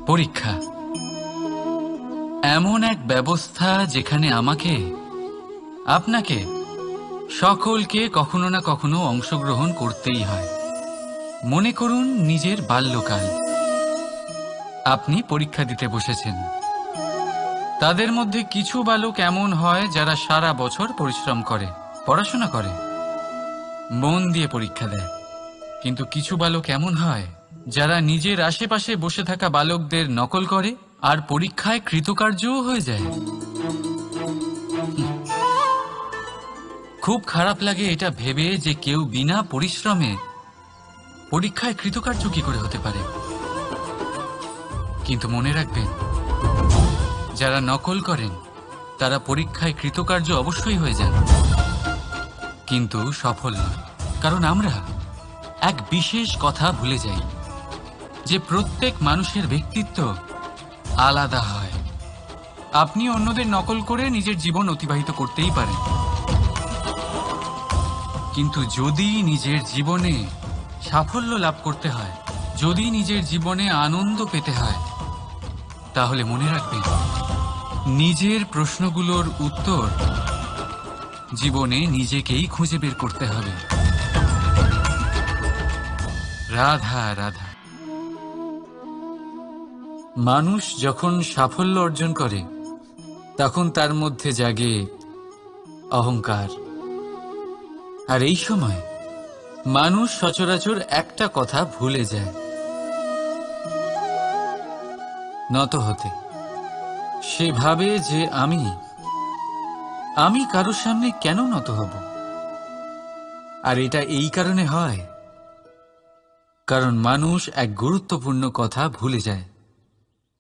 পরীক্ষা এমন এক ব্যবস্থা যেখানে আমাকে, আপনাকে, সকলকে কখনো না কখনো অংশগ্রহণ করতেই হয়। মনে করুন নিজের বাল্যকাল। আপনি পরীক্ষা দিতে বসেছেন। তাদের মধ্যে কিছু বালক এমন হয় যারা সারা বছর পরিশ্রম করে, পড়াশোনা করে, মন দিয়ে পরীক্ষা দেয়। কিন্তু কিছু বালক এমন হয় যারা নিজের আশেপাশে বসে থাকা বালকদের নকল করে আর পরীক্ষায় কৃতকার্যও হয়ে যায়। খুব খারাপ লাগে এটা ভেবে যে কেউ বিনা পরিশ্রমে পরীক্ষায় কৃতকার্য কি করে হতে পারে। কিন্তু মনে রাখবেন, যারা নকল করেন তারা পরীক্ষায় কৃতকার্য অবশ্যই হয়ে যান, কিন্তু সফল নয়। কারণ আমরা এক বিশেষ কথা ভুলে যাই, যে প্রত্যেক মানুষের ব্যক্তিত্ব আলাদা হয়। আপনি অন্যদের নকল করে নিজের জীবন অতিবাহিত করতেই পারেন, কিন্তু যদি নিজের জীবনে সাফল্য লাভ করতে হয়, যদি নিজের জীবনে আনন্দ পেতে হয়, তাহলে মনে রাখবেন, নিজের প্রশ্নগুলোর উত্তর জীবনে নিজেকেই খুঁজে বের করতে হবে। রাধা রাধা। মানুষ যখন সাফল্য অর্জন করে তখন তার মধ্যে জাগে অহংকার। আর এই সময় মানুষ সচরাচর একটা কথা ভুলে যায়, নত হতে। সে ভাবে যে আমি কারোর সামনে কেন নত হব। আর এটা এই কারণে হয় কারণ মানুষ এক গুরুত্বপূর্ণ কথা ভুলে যায়,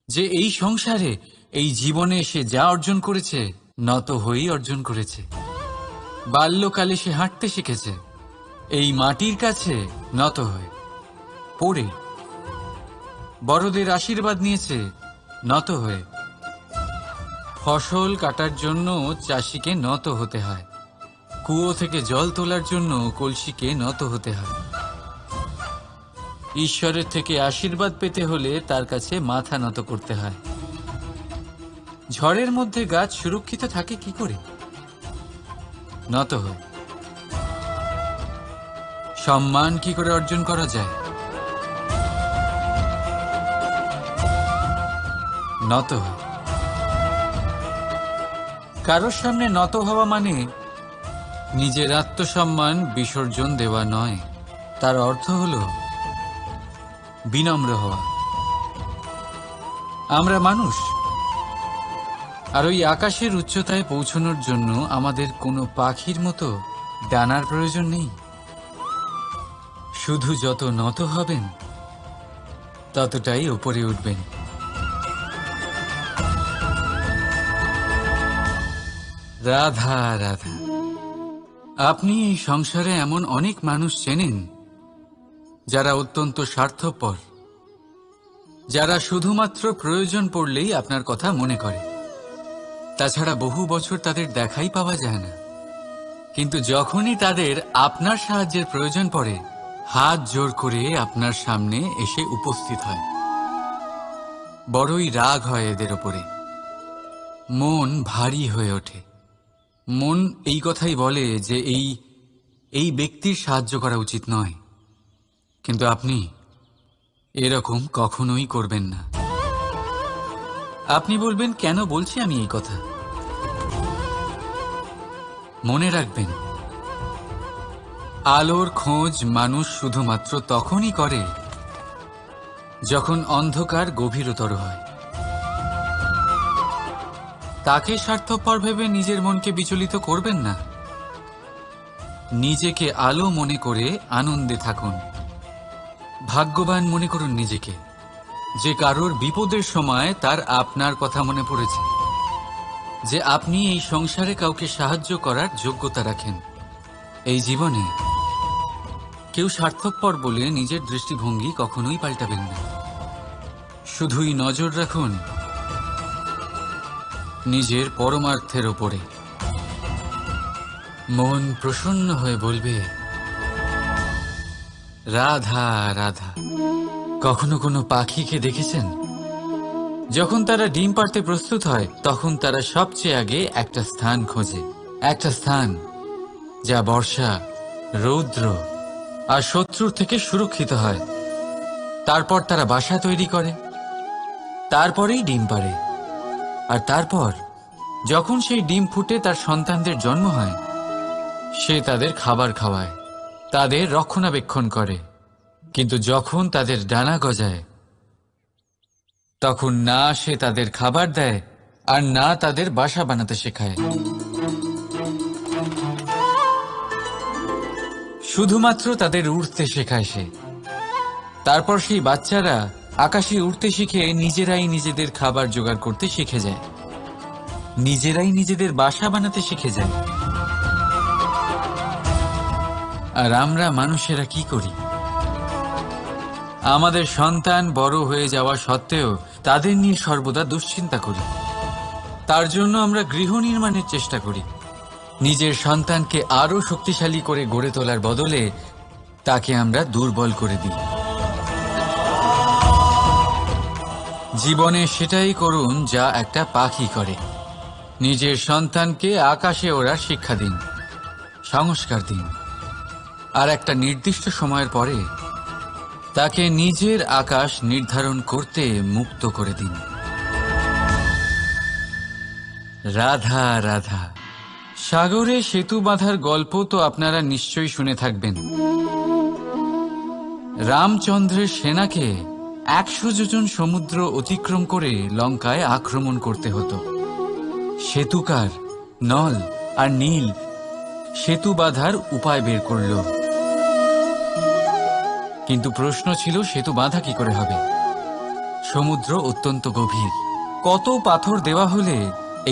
যে এই সংসারে, এই জীবনে সে যা অর্জন করেছে নত হয়েই অর্জন করেছে। বাল্যকালে সে হাঁটতে শিখেছে এই মাটির কাছে নত হয়ে, পড়ে। বড়দের আশীর্বাদ নিয়েছে নত হয়ে। ফসল কাটার জন্য চাষিকে নত হতে হয়, কুয়ো থেকে জল তোলার জন্য কলসিকে নত হতে হয়। ঈশ্বরের থেকে আশীর্বাদ পেতে হলে তার কাছে মাথা নত করতে হয়। ঝড়ের মধ্যে গাছ সুরক্ষিত থাকে কি করে? নত হয়। সম্মান কি করে অর্জন করা যায়? নত হয়। কারোর সামনে নত হওয়া মানে নিজের আত্মসম্মান বিসর্জন দেওয়া নয়। তার অর্থ হল বিনম্র হওয়া। আমরা মানুষ, আর ওই আকাশের উচ্চতায় পৌঁছানোর জন্য আমাদের কোনো পাখির মতো ডানার প্রয়োজন নেই। শুধু যত নত হবেন ততটাই উপরে উঠবেন। রাধা রাধা। আপনি এই সংসারে এমন অনেক মানুষ চেনেন যারা অত্যন্ত স্বার্থপর, যারা শুধুমাত্র প্রয়োজন পড়লেই আপনার কথা মনে করে। তাছাড়া বহু বছর তাদের দেখাই পাওয়া যায় না, কিন্তু যখনই তাদের আপনার সাহায্যের প্রয়োজন পড়ে হাত জোর করে আপনার সামনে এসে উপস্থিত হয়। বড়ই রাগ হয় এদের ওপরে, মন ভারী হয়ে ওঠে। মন এই কথাই বলে যে এই ব্যক্তির সাহায্য করা উচিত নয়, কিন্তু আপনি এরকম কখনোই করবেন না। আপনি বলবেন, কেন বলছি আমি এই কথা? মনে রাখবেন, আলোর খোঁজ মানুষ শুধুমাত্র তখনই করে যখন অন্ধকার গভীরতর হয়। তাকে স্বার্থপর ভেবে নিজের মনকে বিচলিত করবেন না। নিজেকে আলো মনে করে আনন্দে থাকুন। ভাগ্যবান মনে করুন নিজেকে, যে কারোর বিপদের সময় তার আপনার কথা মনে পড়েছে, যে আপনি এই সংসারে কাউকে সাহায্য করার যোগ্যতা রাখেন। এই জীবনে কেউ স্বার্থপর বলে নিজের দৃষ্টিভঙ্গি কখনোই পাল্টাবেন না। শুধুই নজর রাখুন নিজের পরমার্থের ওপরে। মন প্রসন্ন হয়ে বলবে, রাধা রাধা। কখনো কোনো পাখিকে দেখেছেন? যখন তারা ডিম পাড়তে প্রস্তুত হয় তখন তারা সবচেয়ে আগে একটা স্থান খোঁজে, একটা স্থান যা বর্ষা, রৌদ্র আর শত্রুর থেকে সুরক্ষিত হয়। তারপর তারা বাসা তৈরি করে, তারপরেই ডিম পাড়ে। আর তারপর যখন সেই ডিম ফুটে তার সন্তানদের জন্ম হয়, সে তাদের খাবার খাওয়ায়, তাদের রক্ষণাবেক্ষণ করে। কিন্তু যখন তাদের ডানা গজায়, তখন না সে তাদের খাবার দেয় আর না তাদের বাসা বানাতে শেখায়। শুধুমাত্র তাদের উড়তে শেখায় সে। তারপর সেই বাচ্চারা আকাশে উড়তে শিখে নিজেরাই নিজেদের খাবার জোগাড় করতে শিখে যায়, নিজেরাই নিজেদের বাসা বানাতে শিখে যায়। আর আমরা মানুষেরা কি করি? আমাদের সন্তান বড় হয়ে যাওয়া সত্ত্বেও তাদের নিয়ে সর্বদা দুশ্চিন্তা করি। তার জন্য আমরা গৃহ নির্মাণের চেষ্টা করি। নিজের সন্তানকে আরো শক্তিশালী করে গড়ে তোলার বদলে তাকে আমরা দুর্বল করে দিই। জীবনে সেটাই করুন যা একটা পাখি করে। নিজের সন্তানকে আকাশে ওড়ার শিক্ষা দিন, সংস্কার দিন, আর একটা নির্দিষ্ট সময়ের পরে তাকে নিজের আকাশ নির্ধারণ করতে মুক্ত করে দিন। রাধা রাধা। সাগরে সেতু বাঁধার গল্প তো আপনারা নিশ্চয়ই শুনে থাকবেন। রামচন্দ্রের সেনাকে 100 যোজন সমুদ্র অতিক্রম করে লঙ্কায় আক্রমণ করতে হতো। সেতুকার নল আর নীল সেতু বাঁধার উপায় বের করল, কিন্তু প্রশ্ন ছিল সেতু বাঁধা কি করে হবে? সমুদ্র অত্যন্ত গভীর। কত পাথর দেওয়া হলে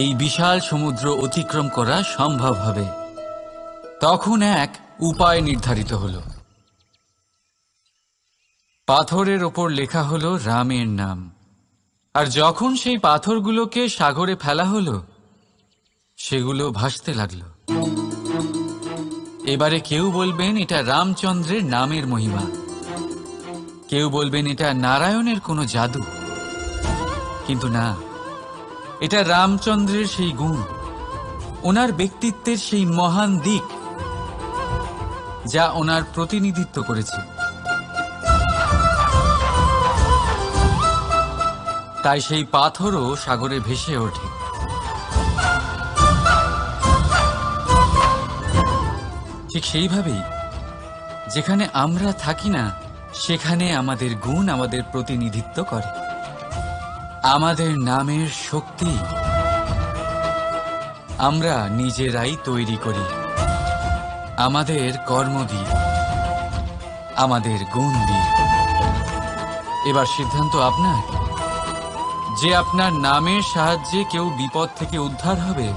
এই বিশাল সমুদ্র অতিক্রম করা সম্ভব হবে? তখন এক উপায় নির্ধারিত হল। পাথরের ওপর লেখা হলো রামের নাম। আর যখন সেই পাথরগুলোকে সাগরে ফেলা হলো, সেগুলো ভাসতে লাগলো। এবারে কেউ বলবেন এটা রামচন্দ্রের নামের মহিমা, কেউ বলবেন এটা নারায়ণের কোনো জাদু। কিন্তু না, এটা রামচন্দ্রের সেই গুণ, ওনার ব্যক্তিত্বের সেই মহান দিক যা ওনার প্রতিনিধিত্ব করেছে। তাই সেই পাথরও সাগরে ভেসে ওঠে। ঠিক সেইভাবেই যেখানে আমরা থাকি না, সেখানে আমাদের গুণ আমাদের প্রতিনিধিত্ব করে। আমাদের নামের শক্তি আমরা নিজেরাই তৈরি করি, আমাদের কর্ম দিয়ে, আমাদের গুণ দিয়ে। এবার সিদ্ধান্ত আপনার যে আপনার নামের সাহায্যে কেউ বিপদ থেকে উদ্ধার হবে,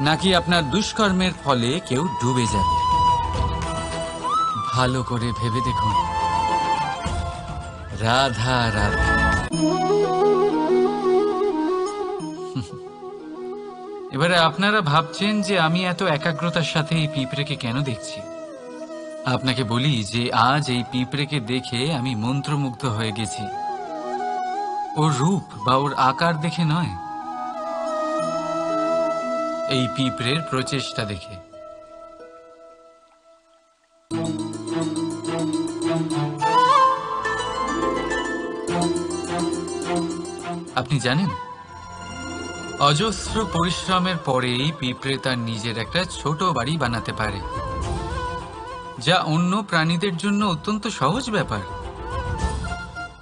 নাকি আপনার দুষ্কর্মের ফলে কেউ ডুবে যাবে। ভালো করে ভেবে দেখুন। রাধা রাধা। এবারে আপনারা ভাবছেন যে আমি এত একাগ্রতার সাথে এই পিঁপড়েকে কেন দেখছি। আপনাকে বলি যে আজ এই পিঁপড়েকে দেখে আমি মন্ত্রমুগ্ধ হয়ে গেছি। ওর রূপ বা ওর আকার দেখে নয়, এই পিঁপড়ের প্রচেষ্টা দেখে। আপনি জানেন, অজস্র পরিশ্রমের পরেই পিঁপড়ে তার নিজের একটা ছোট বাড়ি বানাতে পারে, যা অন্য প্রাণীদের জন্য অত্যন্ত সহজ ব্যাপার।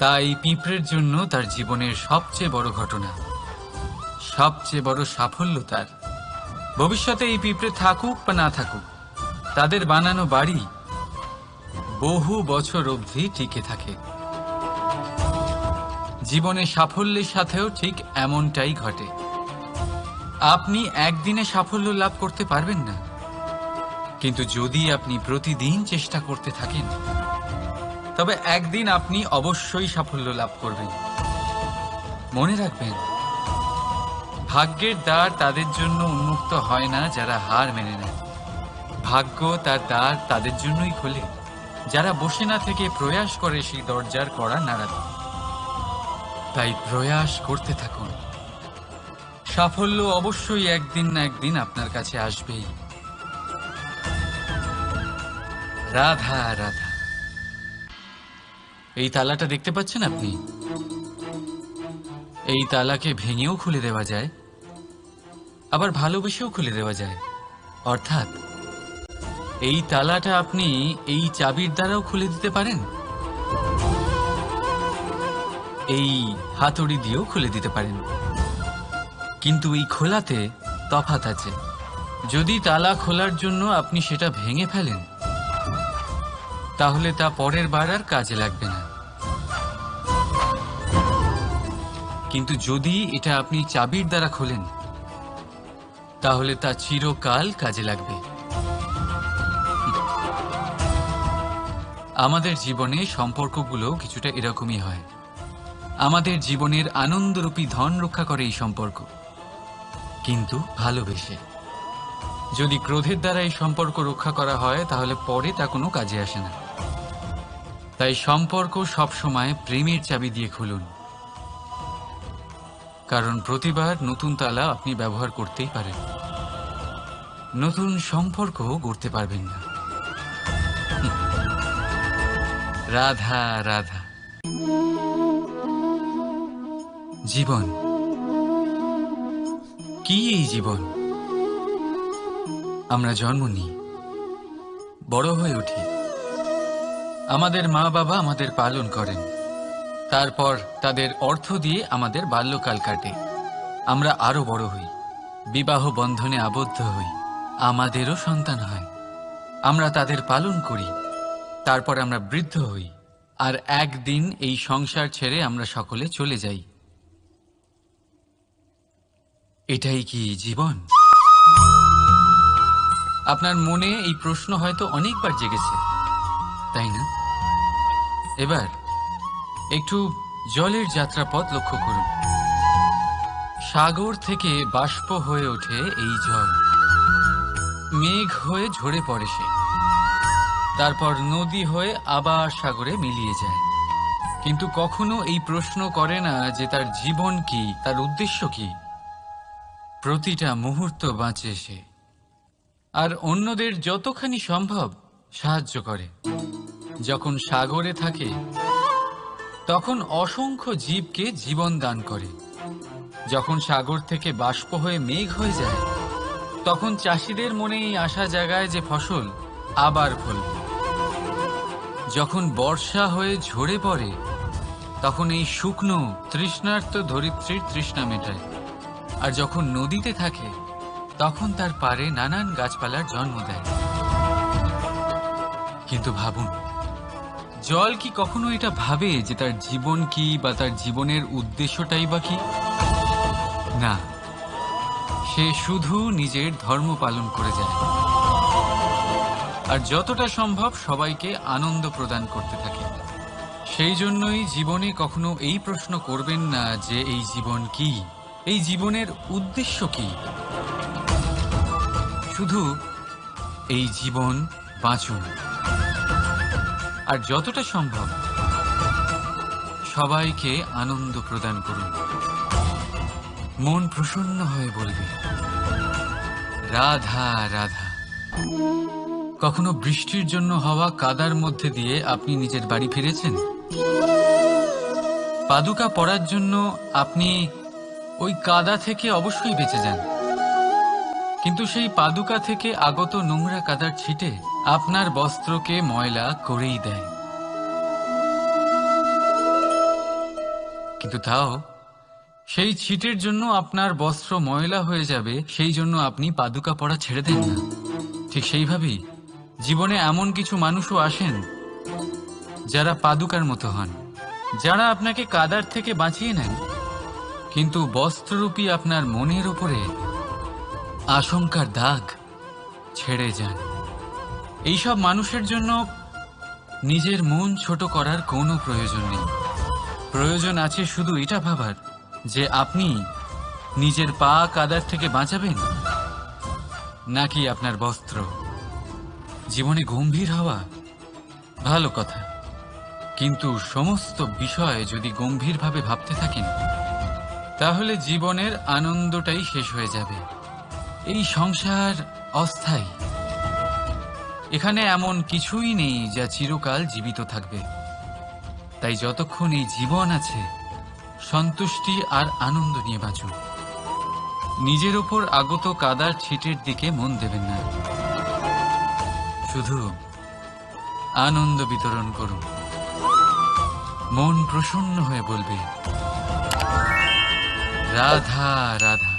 তাই পিঁপড়ের জন্য তার জীবনের সবচেয়ে বড় ঘটনা, সবচেয়ে বড় সাফল্য তার। ভবিষ্যতে এই পিঁপড়ে থাকুক বা না থাকুক, তাদের বানানো বাড়ি বহু বছর অবধি টিকে থাকে। জীবনে সাফল্যের সাথেও ঠিক এমনটাই ঘটে। আপনি একদিনে সাফল্য লাভ করতে পারবেন না, কিন্তু যদি আপনি প্রতিদিন চেষ্টা করতে থাকেন, তবে একদিন আপনি অবশ্যই সাফল্য লাভ করবেন। মনে রাখবেন, ভাগ্যের দ্বার তাদের জন্য উন্মুক্ত হয় না যারা হার মেনে নেয়। ভাগ্য তার দ্বার তাদের জন্যই খোলে যারা বসে না থেকে প্রয়াস করে সেই দরজার কড়া নাড়াতে। তাই প্রয়াস করতে থাকুন। সাফল্য অবশ্যই একদিন না একদিন আপনার কাছে আসবেই। রাধা রাধা। এই তালাটা দেখতে পাচ্ছেন আপনি? এই তালাকে ভেঙেও খুলে দেওয়া যায়, আবার ভালোবেসেও খুলে দেওয়া যায়। অর্থাৎ এই তালাটা আপনি এই চাবির দ্বারাও খুলে দিতে পারেন, এই হাতুড়ি দিয়েও খুলে দিতে পারেন। কিন্তু এই খোলাতে তফাৎ আছে। যদি তালা খোলার জন্য আপনি সেটা ভেঙে ফেলেন, তাহলে তা পরের বার আর কাজে লাগবে না। কিন্তু যদি এটা আপনি চাবির দ্বারা খোলেন, তাহলে তা চিরকাল কাজে লাগবে। আমাদের জীবনে সম্পর্কগুলো কিছুটা এরকমই হয়। আমাদের জীবনের আনন্দরূপী ধন রক্ষা করে এই সম্পর্ক, কিন্তু ভালোবেসে। যদি ক্রোধের দ্বারা এই সম্পর্ক রক্ষা করা হয়, তাহলে পরে তা কোনো কাজে আসে না। তাই সম্পর্ক সবসময় প্রেমের চাবি দিয়ে খুলুন, কারণ প্রতিবার নতুন তালা আপনি ব্যবহার করতেই পারেন, নতুন সম্পর্ক গড়তে পারবেন না। রাধা রাধা। জীবন কি? এই জীবন আমরা জন্ম নিই, বড় হয়ে উঠি, আমাদের মা বাবা আমাদের পালন করেন, তারপর তাদের অর্থ দিয়ে আমাদের বাল্যকাল কাটে, আমরা আরো বড় হই, বিবাহ বন্ধনে আবদ্ধ হই, আমাদেরও সন্তান হয়, আমরা তাদের পালন করি, তারপর আমরা বৃদ্ধ হই, আর একদিন এই সংসার ছেড়ে আমরা সকলে চলে যাই। এটাই কি জীবন? আপনার মনে এই প্রশ্ন হয়তো অনেকবার জেগেছে, তাই না? এবার একটু জলের যাত্রাপথ লক্ষ্য করুন। সাগর থেকে বাষ্প হয়ে ওঠে এই জল, মেঘ হয়ে ঝরে পড়ে সে, তারপর নদী হয়ে আবার সাগরে মিলিয়ে যায়। কিন্তু কখনো এই প্রশ্ন করে না যে তার জীবন কি, তার উদ্দেশ্য কি। প্রতিটা মুহূর্ত বাঁচে সে, আর অন্যদের যতখানি সম্ভব সাহায্য করে। যখন সাগরে থাকে, তখন অসংখ্য জীবকে জীবন দান করে। যখন সাগর থেকে বাষ্প হয়ে মেঘ হয়ে যায়, তখন চাষিদের মনে এই আশা জাগায় যে ফসল আবার ফলবে। যখন বর্ষা হয়ে ঝরে পড়ে, তখন এই শুকনো তৃষ্ণার্ত ধরিত্রীর তৃষ্ণা মেটায়। আর যখন নদীতে থাকে, তখন তার পাড়ে নানান গাছপালার জন্ম দেয়। কিন্তু ভাবুন, জল কি কখনো এটা ভাবে যে তার জীবন কি বা তার জীবনের উদ্দেশ্যটাই বা কি? না, সে শুধু নিজের ধর্ম পালন করে যায়, আর যতটা সম্ভব সবাইকে আনন্দ প্রদান করতে থাকে। সেই জন্যই জীবনে কখনো এই প্রশ্ন করবেন না যে এই জীবন কি, এই জীবনের উদ্দেশ্য কি। শুধু এই জীবন বাঁচুন, আর যতটা সম্ভব সবাইকে আনন্দ প্রদান করুন। মন প্রসন্ন হয়ে বলবে রাধা রাধা। কখনো বৃষ্টির জন্য হওয়া কাদার মধ্যে দিয়ে আপনি নিজের বাড়ি ফিরেছেন? পাদুকা পরার জন্য আপনি ওই কাদা থেকে অবশ্যই বেঁচে যান, কিন্তু সেই পাদুকা থেকে আগত নোংরা কাদার ছিটে আপনার বস্ত্রকে ময়লা করেই দেয়। কিন্তু তাও সেই ছিটের জন্য আপনার বস্ত্র ময়লা হয়ে যাবে, সেই জন্য আপনি পাদুকা পরা ছেড়ে দেন না। ঠিক সেইভাবেই জীবনে এমন কিছু মানুষও আসেন যারা পাদুকার মতো হন, যারা আপনাকে কাদার থেকে বাঁচিয়ে নেন, কিন্তু বস্ত্ররূপী আপনার মনের উপরে আশঙ্কার দাগ ছেড়ে যান। এইসব মানুষের জন্য নিজের মন ছোট করার কোনো প্রয়োজন নেই। প্রয়োজন আছে শুধু এটা ভাবার যে আপনি নিজের পা কাদার থেকে বাঁচাবেন, নাকি আপনার বস্ত্র। জীবনে গম্ভীর হওয়া ভালো কথা, কিন্তু সমস্ত বিষয় যদি গম্ভীরভাবে ভাবতে থাকেন তাহলে জীবনের আনন্দটাই শেষ হয়ে যাবে। এই সংসার অস্থায়ী। এখানে এমন কিছুই নেই যা চিরকাল জীবিত থাকবে। তাই যতক্ষণ এই জীবন আছে সন্তুষ্টি আর আনন্দ নিয়ে বাঁচুন। নিজের ওপর আগত কাদার ছিটের দিকে মন দেবেন না, শুধু আনন্দ বিতরণ করুন। মন প্রসন্ন হয়ে বলবে, রাধা রাধা।